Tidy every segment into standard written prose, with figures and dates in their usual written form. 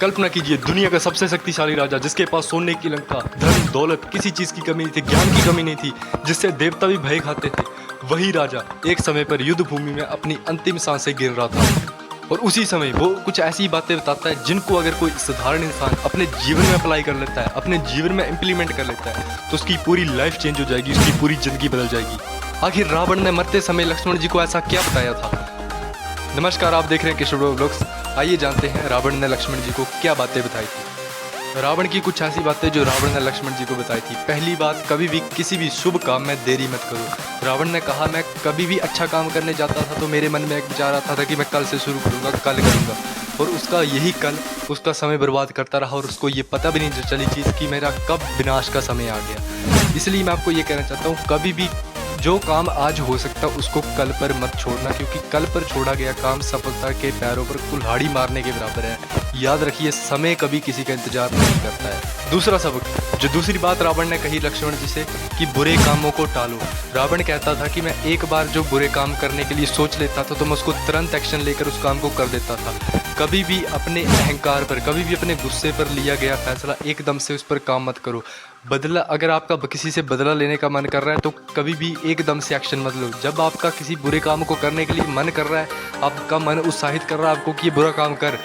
कल्पना कीजिए, दुनिया का सबसे शक्तिशाली राजा जिसके पास सोने की लंका, धन दौलत, किसी चीज की कमी नहीं थी, ज्ञान की कमी नहीं थी, जिससे देवता भी भय खाते थे। वही राजा एक समय पर युद्ध भूमि में अपनी अंतिम सांसें गिन रहा था और उसी समय वो कुछ ऐसी बातें बताता है जिनको अगर कोई साधारण इंसान अपने जीवन में अप्लाई कर लेता है, अपने जीवन में इम्प्लीमेंट कर लेता है, तो उसकी पूरी लाइफ चेंज हो जाएगी, उसकी पूरी जिंदगी बदल जाएगी। आखिर रावण ने मरते समय लक्ष्मण जी को ऐसा क्या बताया था? नमस्कार, आप देख रहे हैं किशोर व्लॉग्स। आइए जानते हैं रावण ने लक्ष्मण जी को क्या बातें बताई थी। रावण की कुछ ऐसी बातें जो रावण ने लक्ष्मण जी को बताई थी। पहली बात, कभी भी किसी भी शुभ काम में देरी मत करो। रावण ने कहा, मैं कभी भी अच्छा काम करने जाता था तो मेरे मन में एक विचार आता था कि मैं कल से शुरू करूँगा, कल करूँगा, और उसका यही कल उसका समय बर्बाद करता रहा और उसको ये पता भी नहीं चली चीज़ कि मेरा कब विनाश का समय आ गया। इसलिए मैं आपको ये कहना चाहता हूँ, कभी भी जो काम आज हो सकता उसको कल पर मत छोड़ना, क्योंकि कल पर छोड़ा गया काम सफलता के पैरों पर कुल्हाड़ी मारने के बराबर है। याद रखिए, समय कभी किसी का इंतजार नहीं करता है। दूसरा सबक, जो दूसरी बात रावण ने कही लक्ष्मण जी से कि बुरे कामों को टालो। रावण कहता था कि मैं एक बार जो बुरे काम करने के लिए सोच लेता था तो मैं उसको तुरंत एक्शन लेकर उस काम को कर देता था। कभी भी अपने अहंकार पर, कभी भी अपने गुस्से पर लिया गया फैसला एकदम से उस पर काम मत करो। बदला, अगर आपका किसी से बदला लेने का मन कर रहा है तो कभी भी एकदम से एक्शन मत लो। जब आपका किसी बुरे काम को करने के लिए मन कर रहा है, आपका मन उत्साहित कर रहा है आपको कि ये बुरा काम कर,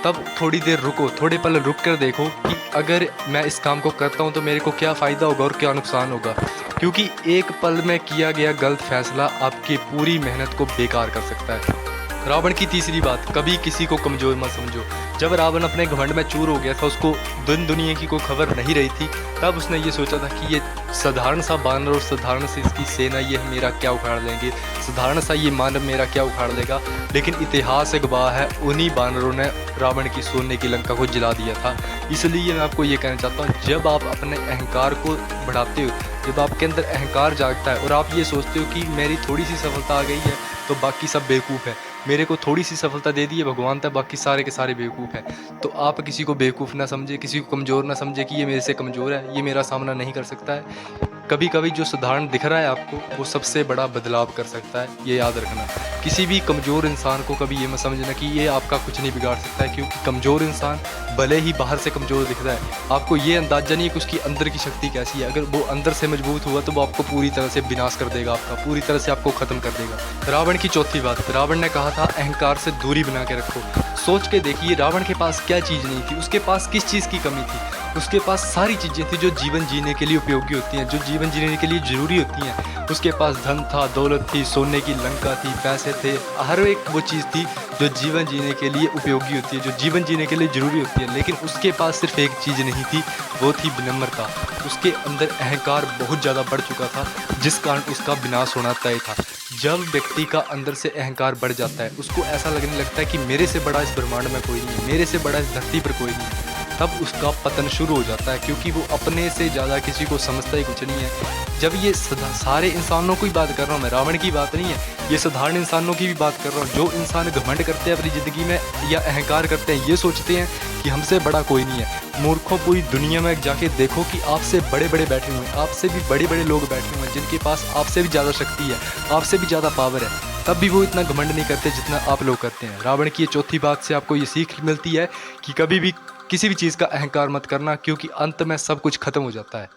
तब थोड़ी देर रुको, थोड़े पल रुक कर देखो कि अगर मैं इस काम को करता हूँ तो मेरे को क्या फ़ायदा होगा और क्या नुकसान होगा। क्योंकि एक पल में किया गया गलत फैसला आपकी पूरी मेहनत को बेकार कर सकता है। रावण की तीसरी बात, कभी किसी को कमज़ोर मत समझो। जब रावण अपने घमंड में चूर हो गया था, उसको दुनिया की कोई खबर नहीं रही थी, तब उसने ये सोचा था कि ये साधारण सा बानर और साधारण सी इसकी सेना ये मेरा क्या उखाड़ लेंगे, साधारण सा ये मानव मेरा क्या उखाड़ लेगा। लेकिन इतिहास गवाह है, उन्हीं बानरों ने रावण की सोने की लंका को जला दिया था। इसलिए मैं आपको ये कहना चाहता हूँ, जब आप अपने अहंकार को बढ़ाते हो, जब आपके अंदर अहंकार जागता है और आप ये सोचते हो कि मेरी थोड़ी सी सफलता आ गई है तो बाकी सब बेवकूफ़ है, मेरे को थोड़ी सी सफलता दे दी है भगवान तक, बाकी सारे के सारे बेवकूफ़ हैं, तो आप किसी को बेवकूफ़ ना समझे, किसी को कमज़ोर ना समझे कि ये मेरे से कमज़ोर है, ये मेरा सामना नहीं कर सकता है। कभी कभी जो साधारण दिख रहा है आपको, वो सबसे बड़ा बदलाव कर सकता है, ये याद रखना। किसी भी कमज़ोर इंसान को कभी ये मत समझना कि ये आपका कुछ नहीं बिगाड़ सकता है, क्योंकि कमज़ोर इंसान भले ही बाहर से कमज़ोर दिख रहा है, आपको ये अंदाज़ा नहीं है कि उसकी अंदर की शक्ति कैसी है। अगर वो अंदर से मजबूत हुआ तो वो आपको पूरी तरह से विनाश कर देगा, आपका पूरी तरह से आपको ख़त्म कर देगा। रावण की चौथी बात, रावण ने कहा था अहंकार से दूरी बना के रखो। सोच के देखिए, रावण के पास क्या चीज़ नहीं थी, उसके पास किस चीज़ की कमी थी। उसके पास सारी चीज़ें थी जो जीवन जीने के लिए उपयोगी होती हैं, जो जीवन जीने के लिए ज़रूरी होती हैं। उसके पास धन था, दौलत थी, सोने की लंका थी, पैसे थे, हर एक वो चीज़ थी जो जीवन जीने के लिए उपयोगी होती है, जो जीवन जीने के लिए ज़रूरी होती है। लेकिन उसके पास सिर्फ एक चीज़ नहीं थी, वो थी विनम्रता। उसके अंदर अहंकार बहुत ज़्यादा बढ़ चुका था, जिस कारण उसका विनाश होना तय था। जब व्यक्ति का अंदर से अहंकार बढ़ जाता है, उसको ऐसा लगने लगता है कि मेरे से बड़ा इस ब्रह्मांड में कोई नहीं है, मेरे से बड़ा इस धरती पर कोई नहीं है, तब उसका पतन शुरू हो जाता है, क्योंकि वो अपने से ज़्यादा किसी को समझता ही कुछ नहीं है। जब ये सारे इंसानों की बात कर रहा हूँ मैं, रावण की बात नहीं है, ये साधारण इंसानों की भी बात कर रहा हूँ। जो इंसान घमंड करते हैं अपनी ज़िंदगी में या अहंकार करते हैं, ये सोचते हैं कि हमसे बड़ा कोई नहीं है। मूर्खों, पूरी दुनिया में जाके देखो कि आपसे बड़े बड़े बैठे हुए हैं, आपसे भी बड़े बड़े लोग बैठे हुए हैं जिनके पास आपसे भी ज़्यादा शक्ति है, आपसे भी ज़्यादा पावर है, तब भी वो इतना घमंड नहीं करते जितना आप लोग करते हैं। रावण की ये चौथी बात से आपको ये सीख मिलती है कि कभी भी किसी भी चीज़ का अहंकार मत करना, क्योंकि अंत में सब कुछ खत्म हो जाता है।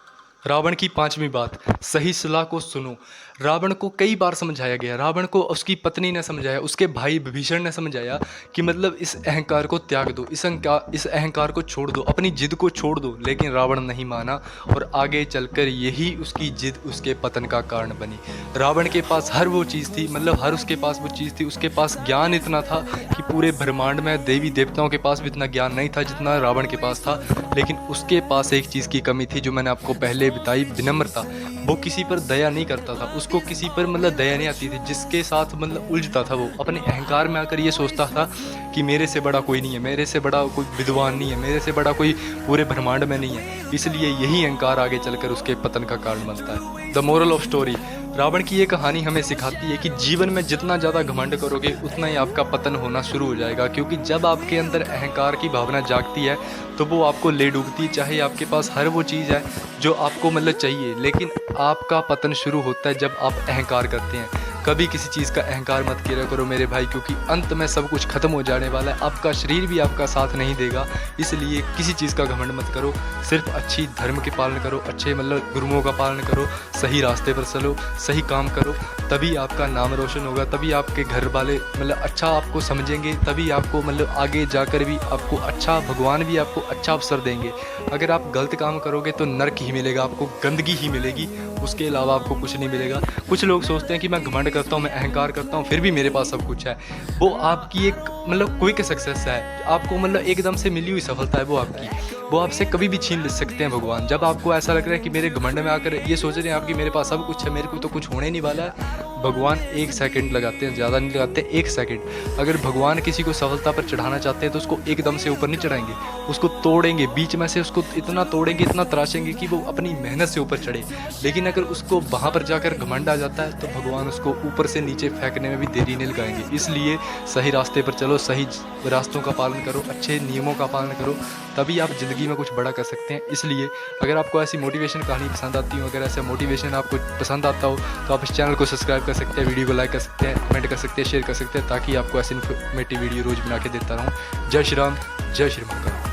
रावण की पांचवी बात, सही सलाह को सुनो। रावण को कई बार समझाया गया, रावण को उसकी पत्नी ने समझाया, उसके भाई विभीषण ने समझाया कि मतलब इस अहंकार को त्याग दो, इस अहंकार को छोड़ दो, अपनी जिद को छोड़ दो। लेकिन रावण नहीं माना और आगे चलकर यही उसकी जिद उसके पतन का कारण बनी। रावण के पास हर वो चीज़ थी, मतलब हर उसके पास वो चीज़ थी, उसके पास ज्ञान इतना था कि पूरे ब्रह्मांड में देवी देवताओं के पास भी इतना ज्ञान नहीं था जितना रावण के पास था। लेकिन उसके पास एक चीज़ की कमी थी जो मैंने आपको पहले बताई, विनम्रता। वो किसी पर दया नहीं करता था, उसको किसी पर मतलब दया नहीं आती थी। जिसके साथ मतलब उलझता था, वो अपने अहंकार में आकर ये सोचता था कि मेरे से बड़ा कोई नहीं है, मेरे से बड़ा कोई विद्वान नहीं है, मेरे से बड़ा कोई पूरे ब्रह्मांड में नहीं है। इसलिए यही अहंकार आगे चलकर उसके पतन का कारण बनता है। The moral of story, Ravan की ये कहानी हमें सिखाती है कि जीवन में जितना ज़्यादा घमंड करोगे उतना ही आपका पतन होना शुरू हो जाएगा, क्योंकि जब आपके अंदर अहंकार की भावना जागती है तो वो आपको ले डूबती है। चाहे आपके पास हर वो चीज़ है जो आपको मतलब चाहिए, लेकिन आपका पतन शुरू होता है जब आप अहंकार करते हैं। कभी किसी चीज़ का अहंकार मत किया करो मेरे भाई, क्योंकि अंत में सब कुछ खत्म हो जाने वाला है। आपका शरीर भी आपका साथ नहीं देगा, इसलिए किसी चीज़ का घमंड मत करो। सिर्फ अच्छी धर्म की पालन करो, अच्छे मतलब गुरुओं का पालन करो, सही रास्ते पर चलो, सही काम करो, तभी आपका नाम रोशन होगा, तभी आपके घर वाले मतलब अच्छा आपको समझेंगे, तभी आपको मतलब आगे जाकर भी आपको अच्छा, भगवान भी आपको अच्छा अवसर देंगे। अगर आप गलत काम करोगे तो नर्क ही मिलेगा, आपको गंदगी ही मिलेगी, उसके अलावा आपको कुछ नहीं मिलेगा। कुछ लोग सोचते हैं कि मैं घमंड करता हूँ, मैं अहंकार करता हूँ, फिर भी मेरे पास सब कुछ है। वो आपकी एक मतलब क्विक सक्सेस है, आपको मतलब एकदम से मिली हुई सफलता है वो आपकी, वो आपसे कभी भी छीन ले सकते हैं भगवान। जब आपको ऐसा लग रहा है कि मेरे घमंड में आकर ये सोच रहे हैं आपकी मेरे पास सब कुछ है, मेरे को तो कुछ होने नहीं वाला है, भगवान 1 सेकंड लगाते हैं, ज़्यादा नहीं लगाते, 1 सेकंड। अगर भगवान किसी को सफलता पर चढ़ाना चाहते हैं तो उसको एकदम से ऊपर नहीं चढ़ाएंगे, उसको तोड़ेंगे, बीच में से उसको इतना तोड़ेंगे, इतना तराशेंगे कि वो अपनी मेहनत से ऊपर चढ़े। लेकिन अगर उसको वहाँ पर जाकर घमंड आ जाता है तो भगवान उसको ऊपर से नीचे फेंकने में भी देरी नहीं लगाएंगे। इसलिए सही रास्ते पर चलो, सही रास्तों का पालन करो, अच्छे नियमों का पालन करो, तभी आप ज़िंदगी में कुछ बड़ा कर सकते हैं। इसलिए अगर आपको ऐसी मोटिवेशन कहानी पसंद आती हो, अगर ऐसा मोटिवेशन आपको पसंद आता हो तो आप इस चैनल को सब्सक्राइब कर सकते हैं, वीडियो को लाइक कर सकते हैं, कमेंट कर सकते हैं, शेयर कर सकते हैं, ताकि आपको ऐसी इन्फॉर्मेटिव वीडियो रोज़ बना के देता रहूँ। जय श्री राम, जय श्री महाकाल।